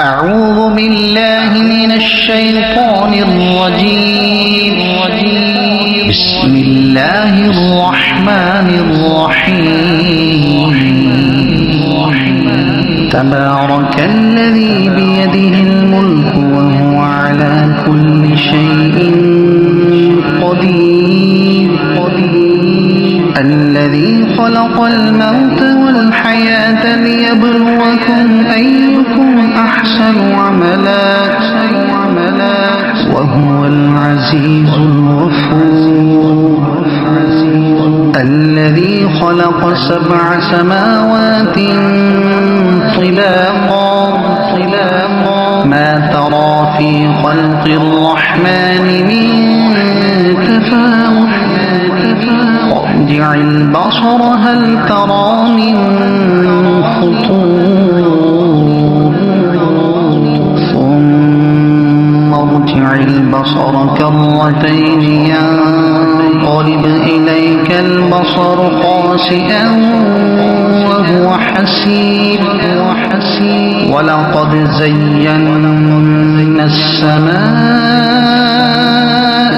أعوذ بالله من الشيطان الرجيم بسم الله الرحمن الرحيم تبارك الذي بيده الملك وهو على كل شيء قدير الذي خلق الموت والحياة ليبلوكم أيكم أحسن عملا وهو العزيز الغفور الذي خلق 7 سماوات طباقا ما ترى في خلق الرحمن من تفاوت ارجع البصر هل ترى من فطور ثم ارجع البصر كرتين ينقلب إليك البصر خاسئا وهو حسير ولقد زينا السماء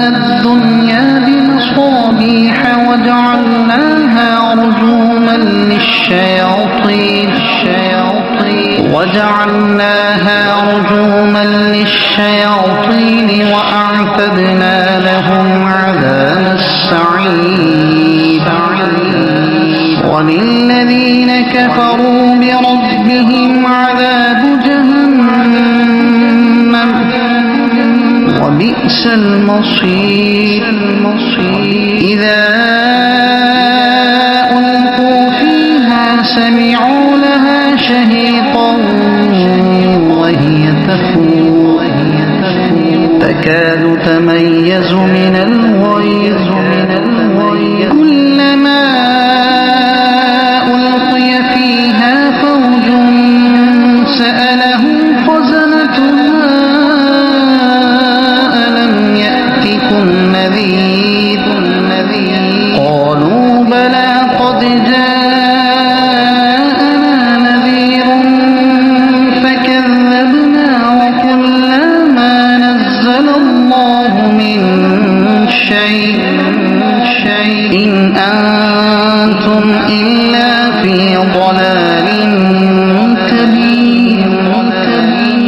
الدنيا بمصابيح وجعلناها رجوما للشياطين وأعتدنا لهم عذاب السعير وللذين كفروا بربهم عذاب جهنم وبئس المصير إذا ألقوا فيها سمعوا لها شهيقا وهي تفور تكاد تميز من الغيظ كلما ألقي فيها فوج سألهم خزنتها ألم يأتكم نذير قالوا بلى قد جاءنا نذير فكذبنا وقلنا ما نزل الله من شيء إن أنتم إلا في ضلال كبير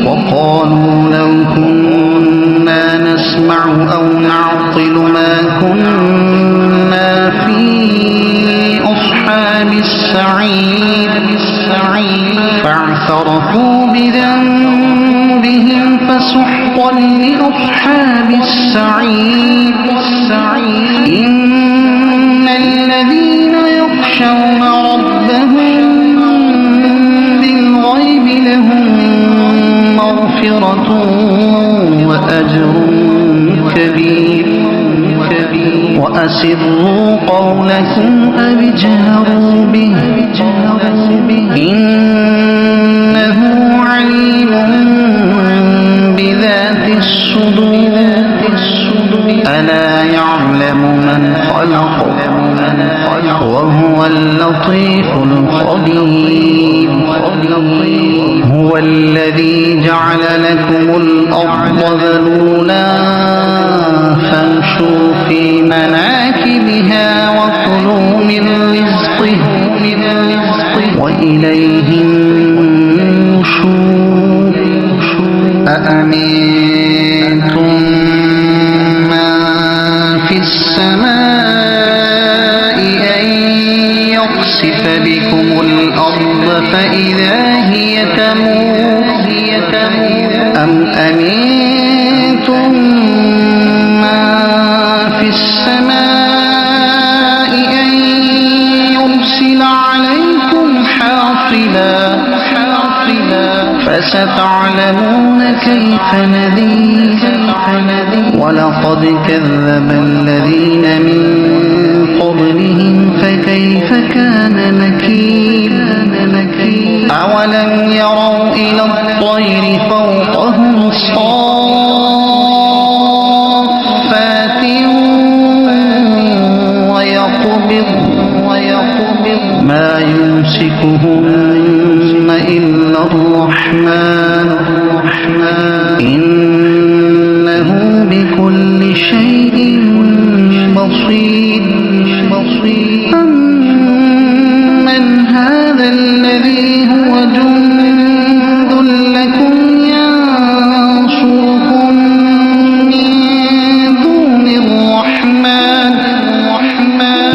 وقالوا لو كنا نسمع أو نعقل ما كنا في أصحاب السعير فاعترفوا بذنبهم فسحقا لأصحاب السعير إن الذين يخشون ربهم بالغيب لهم مغفرة وأجر كبير وأسروا قولكم أو اجهروا به إنه عليم بذات الصدور ألا يعلم من خلق وهو اللطيف الخبير هو الذي جعل لكم الأرض ذلولا فامشوا في مناكبها وكلوا من رزقه وإليه النشور أأمنتم من في السماء أن يخسف بكم الأرض فإذا هي تمور أم أمنتم من في السماء أن يرسل عليكم حاصبا فستعلمون كيف نذير ولقد كذب الذين من قبلهم فكيف كان نكير أولم يروا إلى الطير فوقهم صافات ويقبض ما يمسكهن إلا الرحمن إنه بكل شيء بصير. أمن هذا الذي هو جند لكم ينصركم من دون الرحمن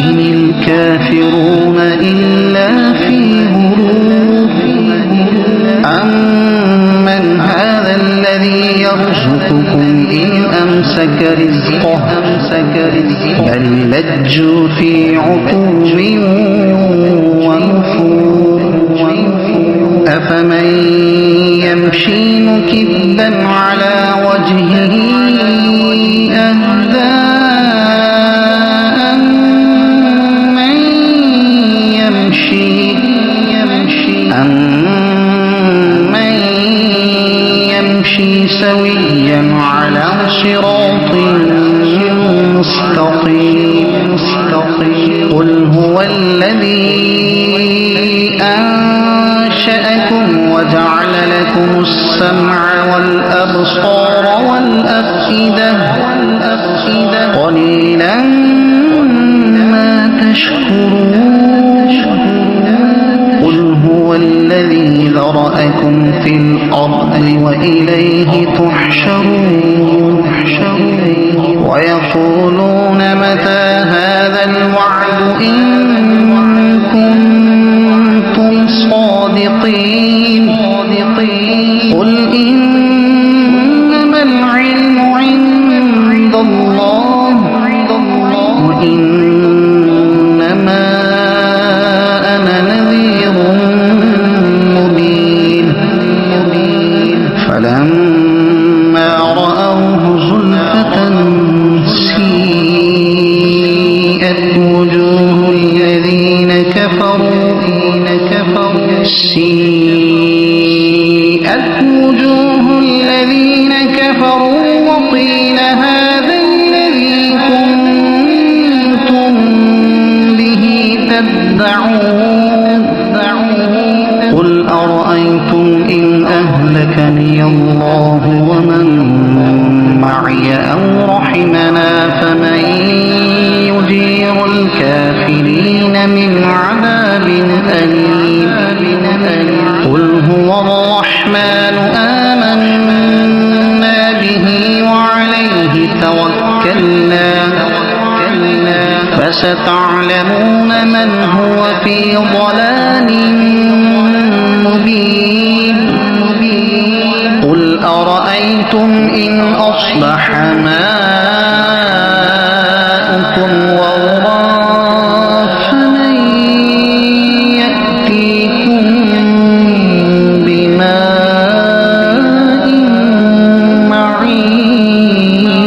إن الكافرون إلا في غرور. أمن هذا الذي يرزقكم إن أمسك رزقه بل لجوا في عتو ونفور. أفمن يمشي مكبا على وجهه أهدى أمن يمشي سويا على صراط مستقيم. قل هو الذي أنشأكم وجعل لكم السمع والأبصار والأفئدة قليلا ما تشكرون. قل هو الذي ذرأكم في الأرض وإليه تحشرون. ويقولون متى هذا الوعد إن كنتم صادقين. قل إنما العلم عند الله وإنما أنا نذير مبين. فلما رأوه زلفة سيئت وجوه الذين كفروا وقيل هذا الذي كنتم به تدعون. قل أرأيتم إن أهلكني الله ومن معي أو رحمنا فمن يجير الكافرين من عذاب أليم. قل هو الرحمن آمنا به وعليه توكلنا فستعلمون من هو في ضلال مبين. قل أرأيتم إن أصبح ماؤكم غورا فمن يأتيكم بماء معين.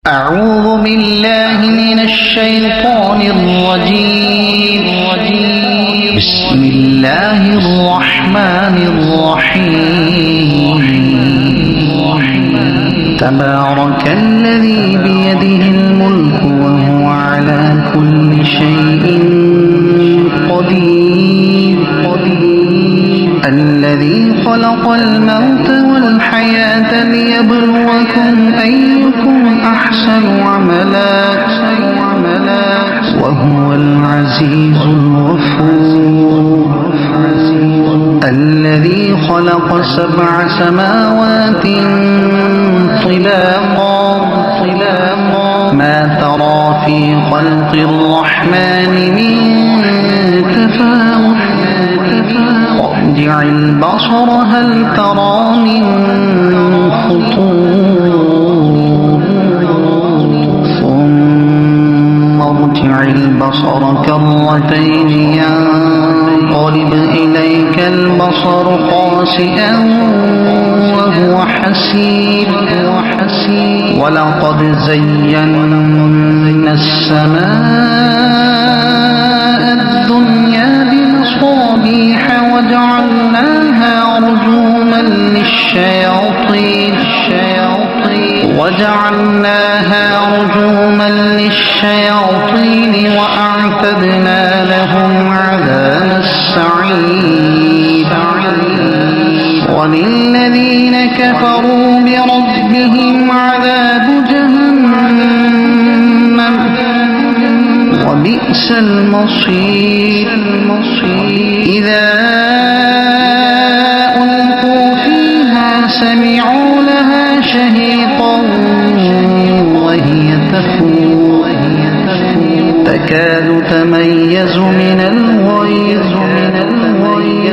أعوذ بالله من الشيطان الرجيم. بسم الله الرحمن الرحيم. تبارك الذي بيده الملك وهو على كل شيء قدير. الذي خلق الموت والحياة ليبلوكم أيكم أحسن عملا وهو العزيز الغفور. الذي خلق 7 سماوات طباقا ما ترى في خلق الرحمن من تفاوت. ارجع البصر هل ترى من فطور ثم ارجع البصر كرتين ينقلب إليك البصر خاسئا وهو حسير. ولقد زينا السماء الدنيا بمصابيح وجعلناها رجوما للشياطين وأعتدنا لهم عذاب السعير. وللذين كفروا بربهم عذاب جهنم وبئس المصير إذا ألقوا فيها سمعوا لها شهيقا وهي تفور تكاد تميز من الغيظ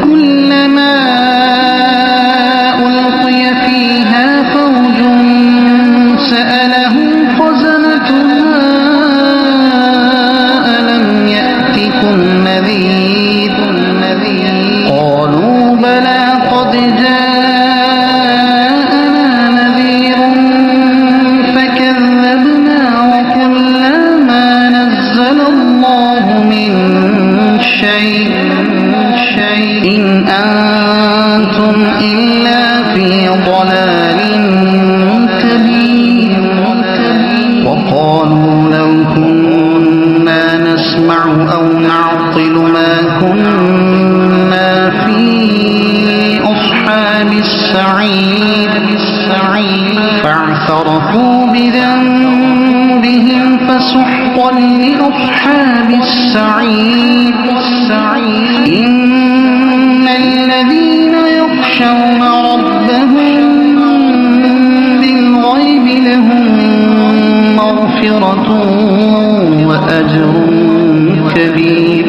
كلما ألقي فيها فوج سألهم خزنتها ألم يأتكم نذير قالوا بلى قد جاءنا نذير فكذبنا وقلنا ما نزل الله من شيء إن أنتم إلا في ضلال كبير وقالوا لو كنا نسمع أو نعقل ما كنا في أصحاب السعير فاعترفوا بذنبهم فسحقا لأصحاب السعير إن الذين يخشون ربهم بالغيب لهم مغفرة وأجر كبير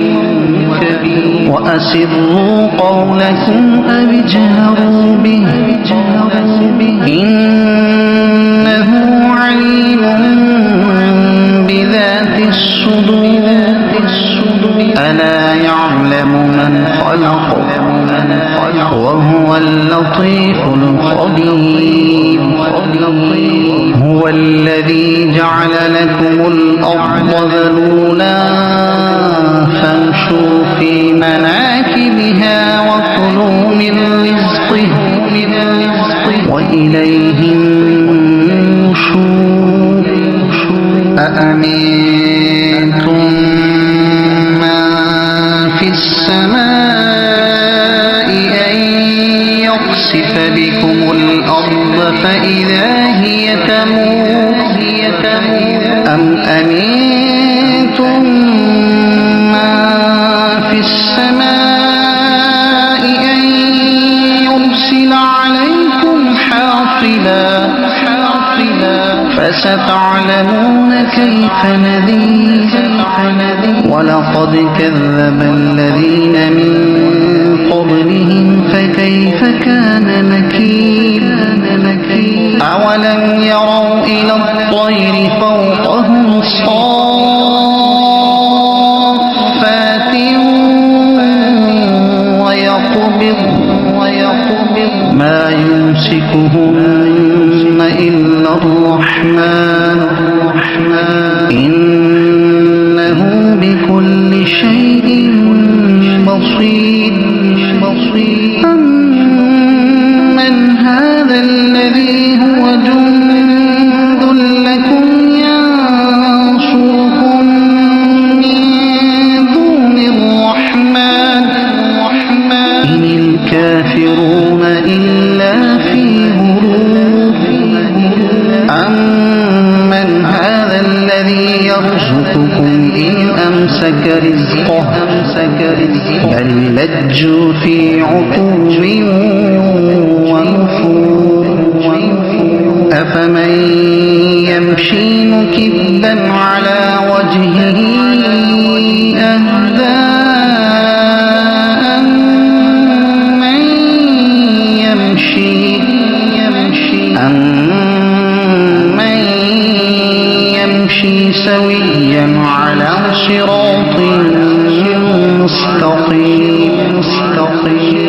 وأسروا قولكم أو اجهروا به إنه عليم بذات الصدور ألا يعلم من خلق وهو اللطيف الخبير هو الذي جعل لكم الأرض ذلولا فامشوا في مناكبها وكلوا من رزقه وإليه النشور أأمنتم من في السماء أن يخسف بكم الأرض فإذا هي تمور أم أمنتم من في السماء أن يرسل عليكم حاصبا فستعلمون كيف نذير ولقد كذب الذين من قبلهم فكيف كان نكير أولم يروا إلى الطير فوقهم صافات ويقبض ما يمسكهن إلا الرحمن إنه بكل شيء بصير أمن هذا الذي هو جند لكم ينصركم من دون الرحمن إن الكافرون إلا في غرور أمن هذا الذي يرزقكم إن أمسك رزقه بل لجوا في عتو ونفور أفمن يمشي مكبا على وجهه أهدى أمن يمشي سويا على صراط مستقيم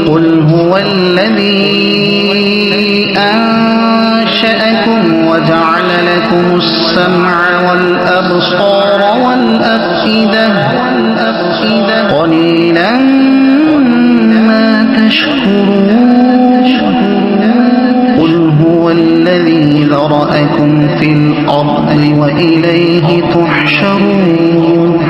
قل هو الذي أنشأكم وجعل لكم السمع والأبصار والأفئدة قليلا ما تشكرون قل هو الذي ذرأكم في الأرض وإليه تحشرون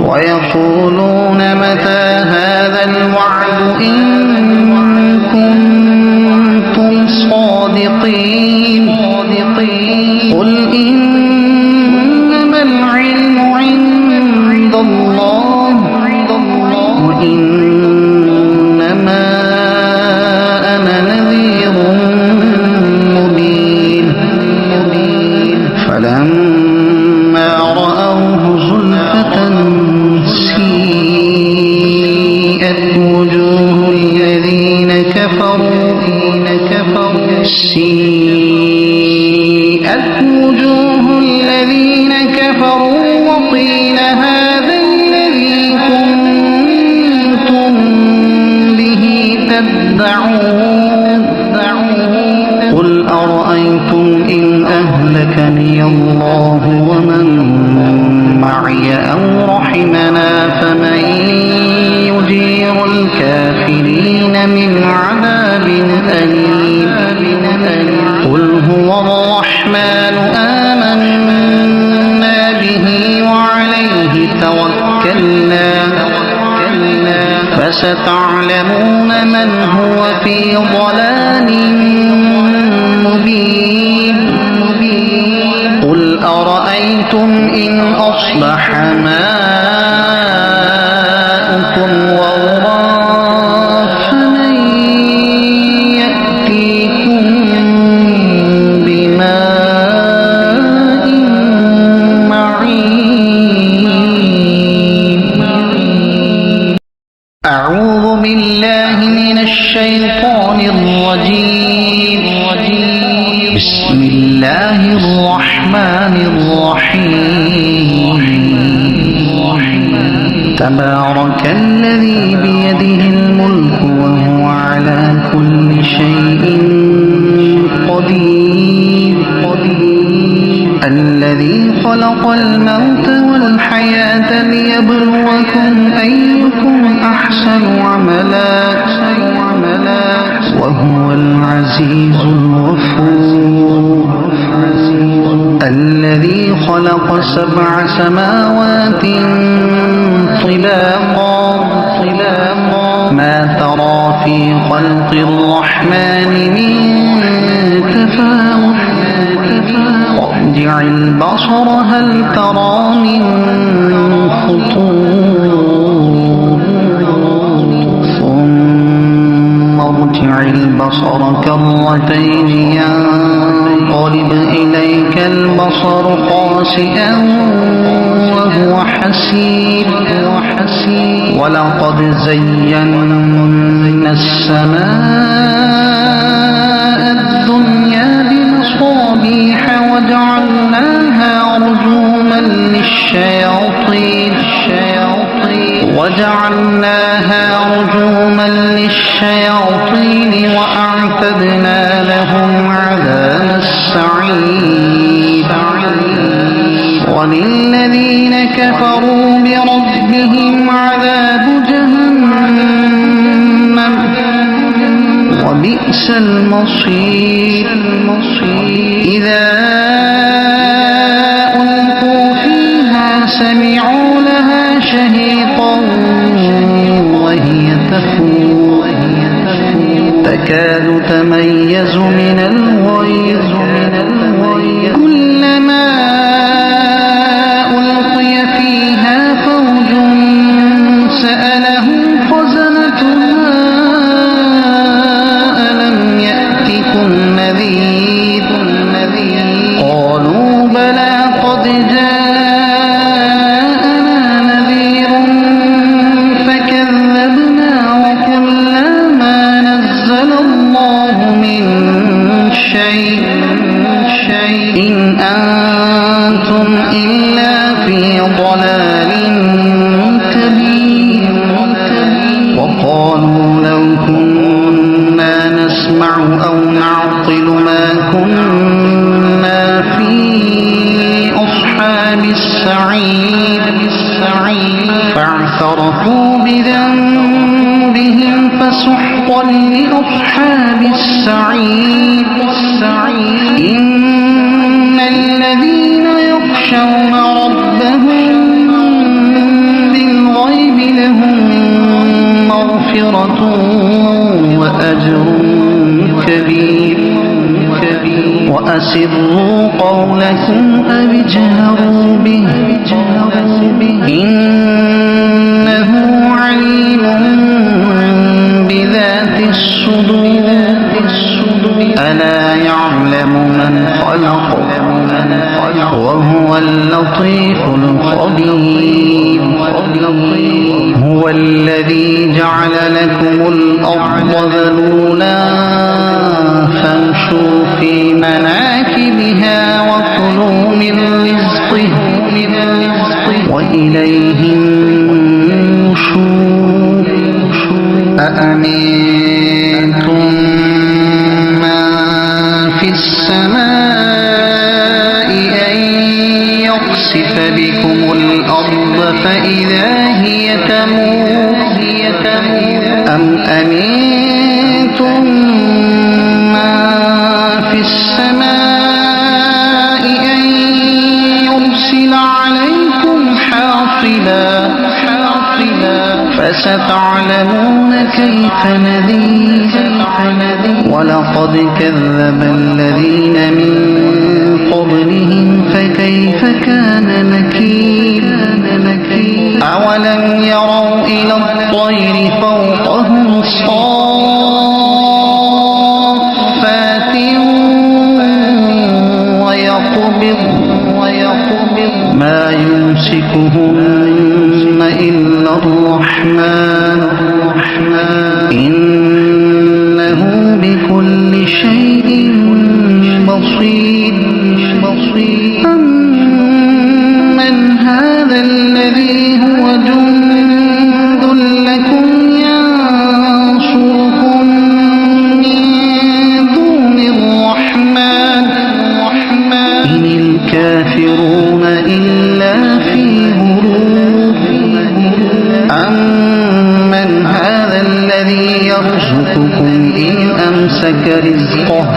ويقولون متى هذا الوعد إن كنتم وجوه الذين كفروا سيئت وجوه الذين كفروا وقيل هذا الذي كنتم به تدعون قل أرأيتم إن أهلكني الله ومن معي أو رحمنا فمن يجير الكافرين من عذاب أليم قل هو الرحمن آمنا به وعليه توكلنا فستعلمون من هو في ضلال مبين قل أرأيتم إن أصبح ماؤكم غورا فمن يأتيكم بماء معين أعوذ بالله من الشيطان الرجيم بسم الله الرحمن الرحيم تبارك الذي بيده الملك وهو على كل شيء قدير الذي خلق الموت والحياة ليبلوكم أيكم أحسن عملا وهو العزيز الغفور الذي خلق 7 سماوات طباقا ما ترى في خلق الرحمن من تفاوت ارجع البصر هل ترى من فطور ثم ارجع البصر كرتين ينقلب إليك البصر خاسئا وهو حسير ولقد زينا السماء الدنيا بمصابيح وجعلناها رجوما للشياطين وأعتدنا لهم عذاب السعير وللذين كفروا بربهم عذاب جهنم وبئس المصير إذا ألقوا فيها سمعوا لها شهيقا وهي تفور تكاد تميز من الغيظ كلما ألقي فيها فوج سألهم خزنتها ألم يأتكم نذير قالوا بلى قد جاءنا نذير فكذبنا وقلنا ما نزل الله من شيء إن أنتم إلا في ضلال كبير وقالوا لو كنا نسمع أو نعقل ما كنا في أصحاب السعير فاعترفوا بذنبهم فسحقا لأصحاب السعير إن الذين يخشون ربهم بالغيب لهم مغفرة وأجر كبير وأسروا قولكم أو اجهروا به إنه عليم بذات الصدور ألا يعلم من خلق وهو اللطيف الخبير هو الذي جعل لكم الأرض ذلولا فامشوا في مناكبها وكلوا من رزقه وإليه النشور أأمنتم من في السماء أن يخسف بكم الأرض فإذا هي تمور أم أمنتم من في السماء أن يرسل عليكم حاصبا فستعلمون كيف نذير ولقد كذب الذين من قبلهم فكيف كان نكير أولم يروا إلى الطير فوقهم صافات ويقبض ما يمسكهن إلا الرحمن إنه بكل شيء بصير أمن هذا الذي هو جند لكم ينصركم من دون الرحمن إن الكافرون إلا في غرور أمن هذا الذي يرزقكم إن أمسك رزقه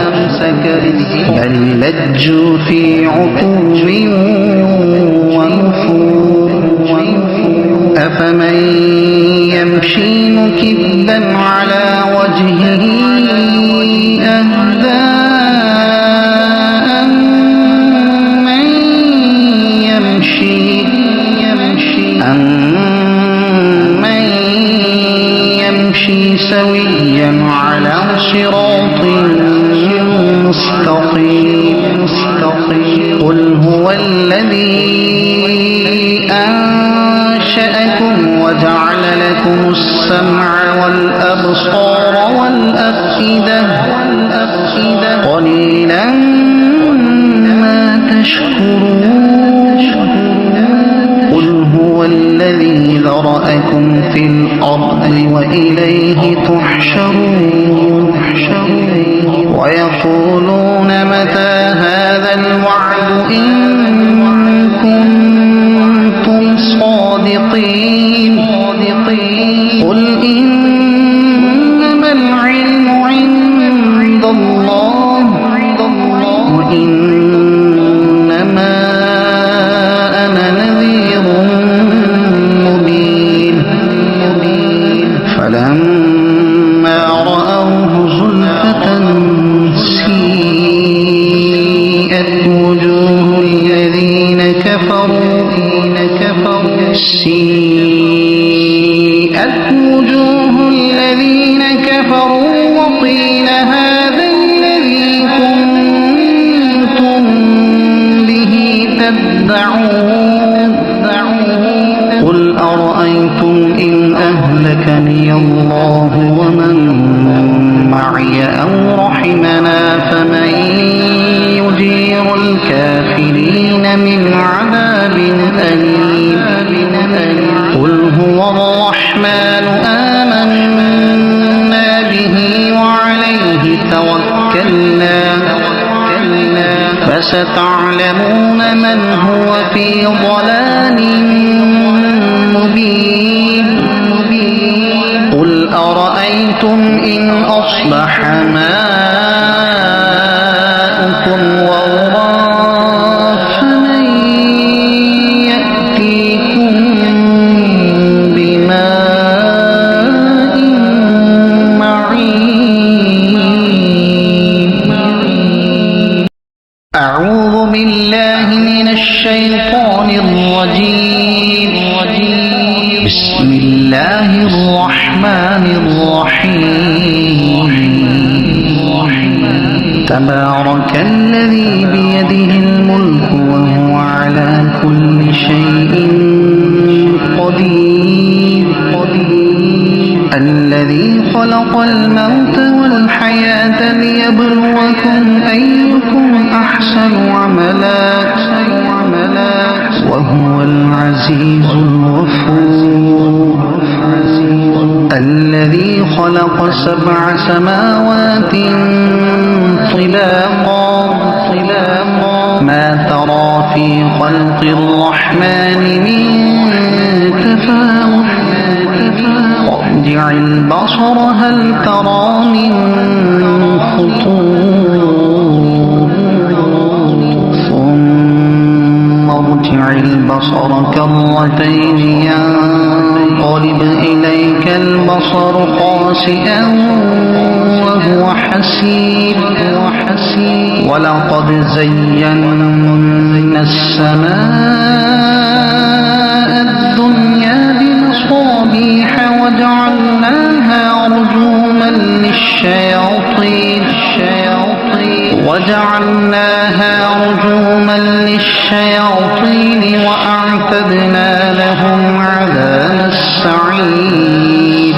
بل لجوا في عتو ونفور أفمن يمشي مكبا على وجهه أهدى أمن يمشي سويا على صراط مستقيم قل هو الذي أنشأكم وجعل لكم السمع والأبصار والأفئدة قليلا ما تشكرون قل هو الذي ذرأكم في الأرض وإليه تحشرون ويقولون متى هذا الوعد إن كنتم صادقين قل إنما العلم عند الله وإنما أنا نذير مبين فلما رأوه زلفة سيئت وجوه الذين كفروا وقيل هذا الذي كنتم به تدعون قل أرأيتم إن أهلكني الله ومن معي أو رحمنا فمن يجير الكافرين من عذاب أليم قل هو الرحمن آمنا به وعليه توكلنا فستعلمون من هو في ضلال مبين قل أرأيتم إن أصبح ماؤكم غورا فمن يأتيكم بماء معين أعوذ بالله من الشيطان الرجيم بسم الله الرحمن الرحيم تبارك الذي بيده الملك وهو على كل شيء قدير الذي خلق الموت والحياة ليبلوكم أيكم أحسن عملا وهو العزيز الغفور الذي خلق 7 سماوات طباقا ما ترى في خلق الرحمن من تفاوت ارجع البصر هل ترى من فطور ثم ارجع البصر كرتين ينقلب إليك البصر خاسئا وهو حسير ولقد زينا السماء الدنيا بمصابيح وجعلناها رجوما للشياطين وأعتدنا لهم عذاب السعير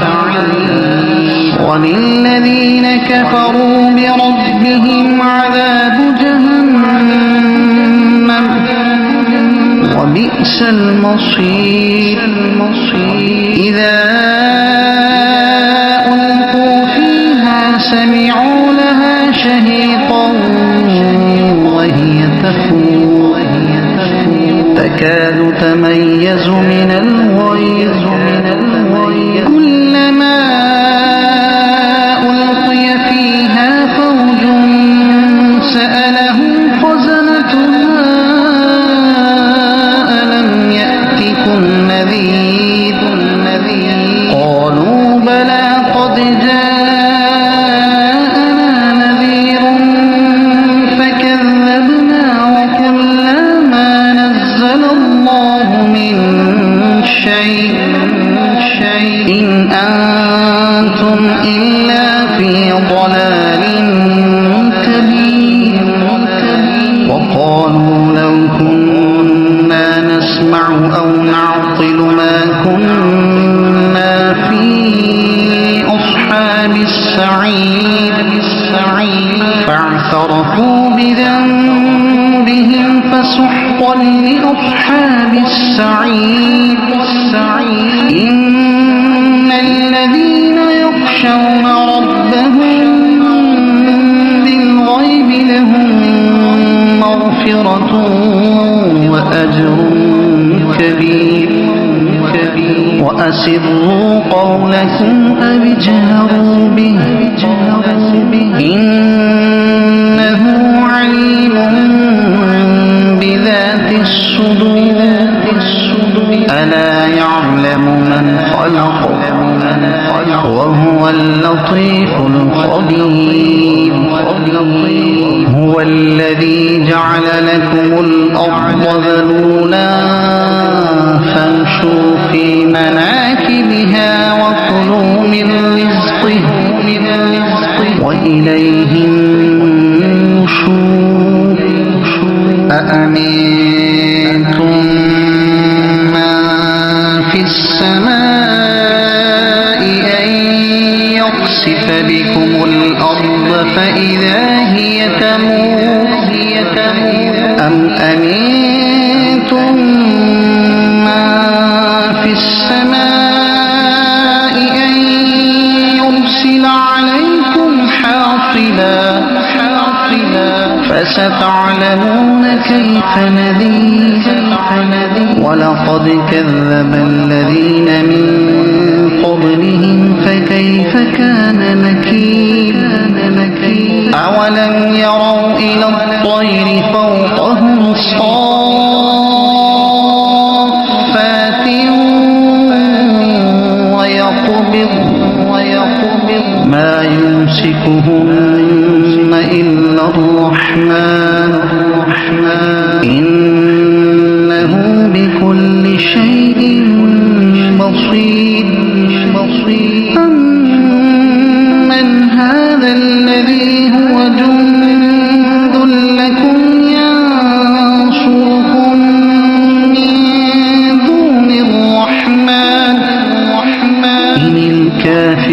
وللذين كفروا بربهم عذاب جهنم وبئس المصير إذا ألقوا فيها سمعوا لها شهيقا وهي تفور تكاد تميز من الغيظ كلما ألقي فيها فوج سألهم خزنتها ألم يأتكم نذير قالوا بلى قد جاءنا نذير فكذبنا وقلنا ما نزل الله من شيء إن أنتم إلا في ضلال كبير وقالوا لو كنا نسمع أو نعقل ما كنا في أصحاب السعير فاعترفوا بذنبهم فسحقا لأصحاب السعير إن الذين يخشون ربهم بالغيب لهم مغفرة وأجر كبير وأسروا قولكم أو اجهروا به إنه عليم بذات الصدور ألا يعلم من خلق وهو اللطيف الخبير هو الذي جعل لكم الأرض ذلولا فامشوا في مناكبها وكلوا من رزقه وإليه النشور أأمنتم من في السماء أن يخسف بكم الأرض فإذا هي تمور أم أمنتم من في السماء أن يرسل عليكم حاصبا فستعلمون كيف نذير ولقد كذب الذين من قبلهم فكيف كان نكير أولم يروا إلى الطير فوقهم صافات ويقبض ما يمسكهن إلا الرحمن إنه بكل شيء بصير أمن هذا الذي هو جند لكم ينصركم من دون الرحمن إن الكافرون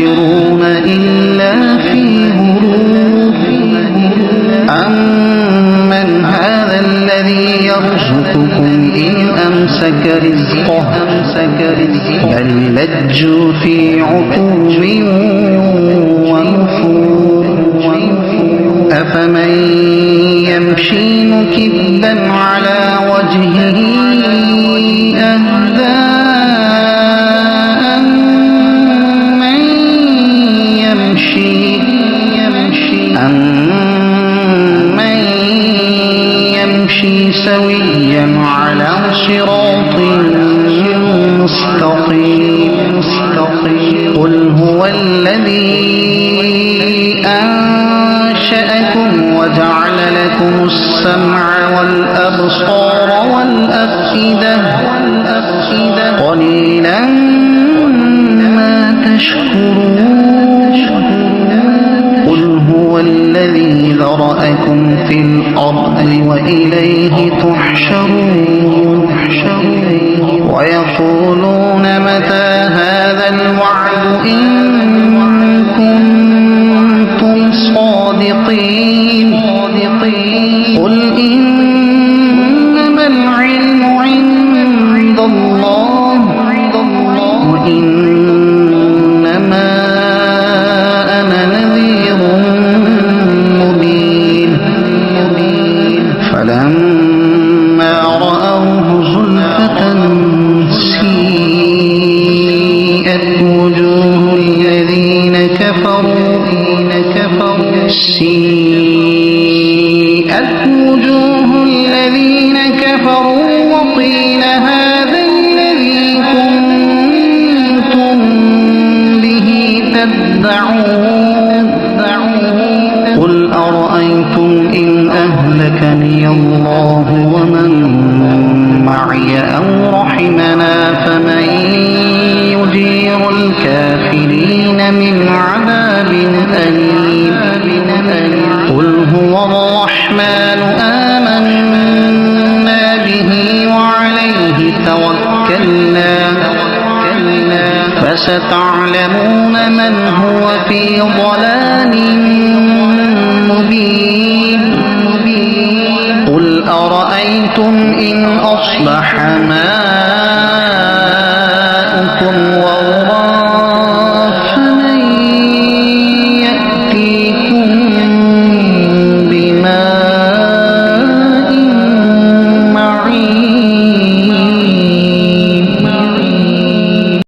رزقه بل لجوا في عتو ونفور أفمن يمشي مكبا على وجهه أهدى أمن يمشي سويا على صراط مستقيم قل هو الذي أنشأكم وجعل لكم السمع والأبصار والأفئدة قليلا ما تشكرون قل هو الذي ذرأكم في الأرض وإليه تحشرون ويقولون متى هذا الوعد إن كنتم صادقين قل إنما العلم عند الله وإنما أنا نذير مبين فلما رأوه زلفة سيئت وجوه الذين كفروا وقيل هذا الذي كنتم به تدعون قل أرأيتم إن أهلكني الله ومن معي أو رحمنا فمن يجير الكافرين من عذاب أليم قل هو الرحمن آمنا به وعليه توكلنا فستعلمون من هو في ضلال مبين قل أرأيتم إن أصبح ماؤكم